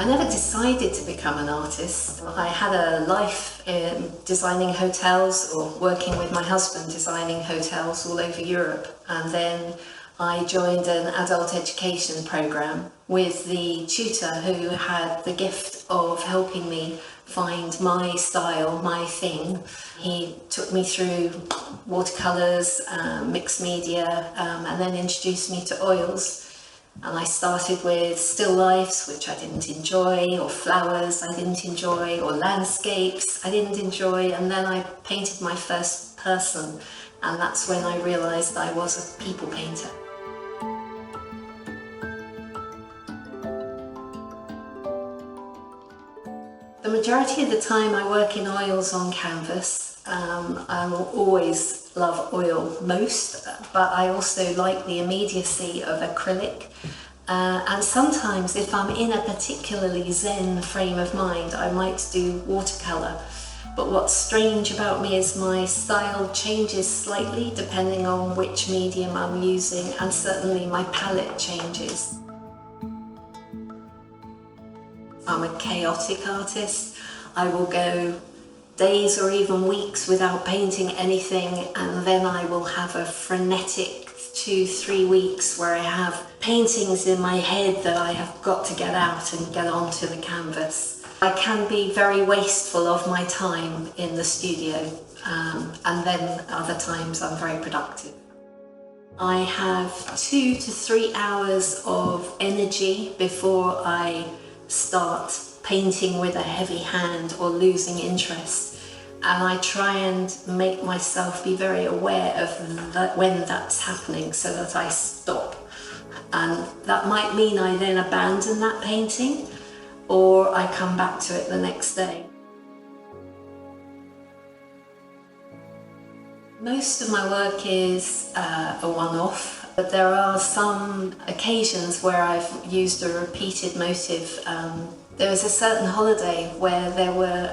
I never decided to become an artist. I had a life in designing hotels, or working with my husband designing hotels all over Europe, and then I joined an adult education program with the tutor who had the gift of helping me find my style, my thing. He took me through watercolours, mixed media, and then introduced me to oils. And I started with still lifes, which I didn't enjoy, or flowers I didn't enjoy, or landscapes I didn't enjoy, and then I painted my first person, and that's when I realised I was a people painter. The majority of the time I work in oils on canvas. I will always love oil most, but I also like the immediacy of acrylic. And sometimes if I'm in a particularly zen frame of mind, I might do watercolour. But what's strange about me is my style changes slightly depending on which medium I'm using, and certainly my palette changes. I'm a chaotic artist. I will go days or even weeks without painting anything, and then I will have a frenetic 2-3 weeks where I have paintings in my head that I have got to get out and get onto the canvas. I can be very wasteful of my time in the studio, and then other times I'm very productive. I have 2 to 3 hours of energy before I start painting with a heavy hand or losing interest, and I try and make myself be very aware of that when that's happening, so that I stop. And that might mean I then abandon that painting, or I come back to it the next day. Most of my work is a one-off, but there are some occasions where I've used a repeated motive. There was a certain holiday where there were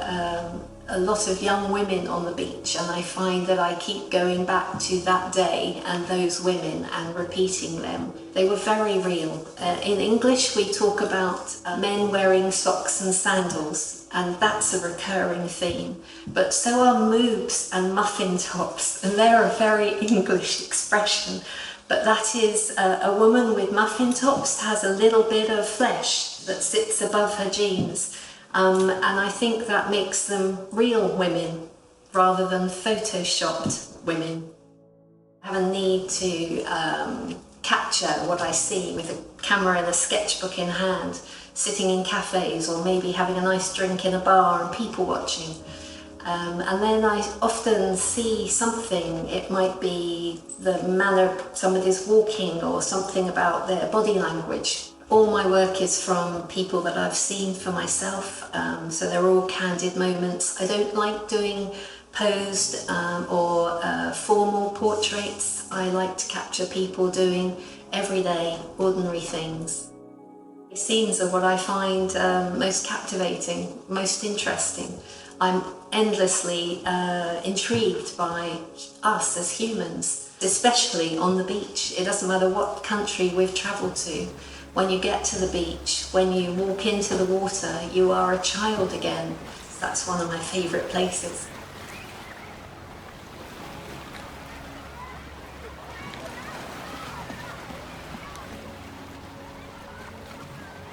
a lot of young women on the beach, and I find that I keep going back to that day and those women and repeating them. They were very real. In English we talk about men wearing socks and sandals, and that's a recurring theme. But so are moobs and muffin tops, and they're a very English expression. But that is a woman with muffin tops has a little bit of flesh that sits above her jeans. And I think that makes them real women rather than photoshopped women. I have a need to capture what I see with a camera and a sketchbook in hand, sitting in cafes or maybe having a nice drink in a bar and people watching. And then I often see something. It might be the manner somebody's walking or something about their body language. All my work is from people that I've seen for myself, so they're all candid moments. I don't like doing posed or formal portraits. I like to capture people doing everyday, ordinary things. Scenes are what I find most captivating, most interesting. I'm endlessly intrigued by us as humans, especially on the beach. It doesn't matter what country we've travelled to. When you get to the beach, when you walk into the water, you are a child again. That's one of my favourite places.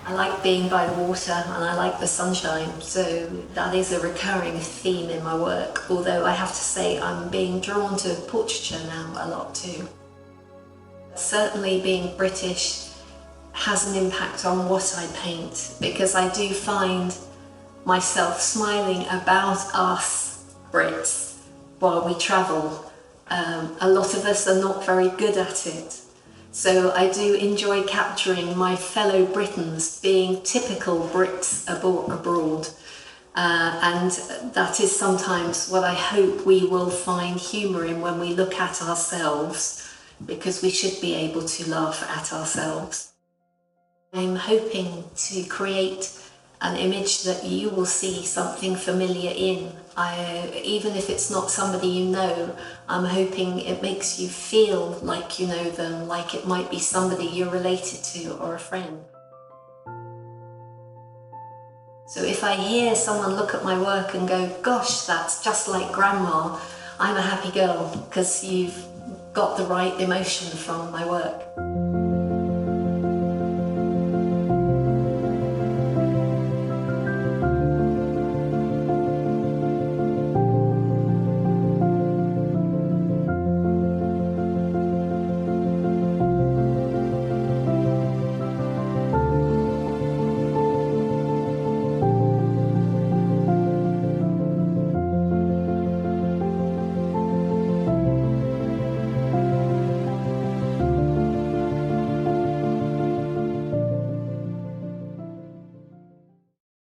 I like being by the water and I like the sunshine, so that is a recurring theme in my work, although I have to say I'm being drawn to portraiture now a lot too. Certainly being British has an impact on what I paint, because I do find myself smiling about us Brits while we travel. A lot of us are not very good at it. So I do enjoy capturing my fellow Britons being typical Brits abroad. And that is sometimes what I hope we will find humour in when we look at ourselves, because we should be able to laugh at ourselves. I'm hoping to create an image that you will see something familiar in. Even if it's not somebody you know, I'm hoping it makes you feel like you know them, like it might be somebody you're related to or a friend. So if I hear someone look at my work and go, gosh, that's just like grandma, I'm a happy girl because you've got the right emotion from my work.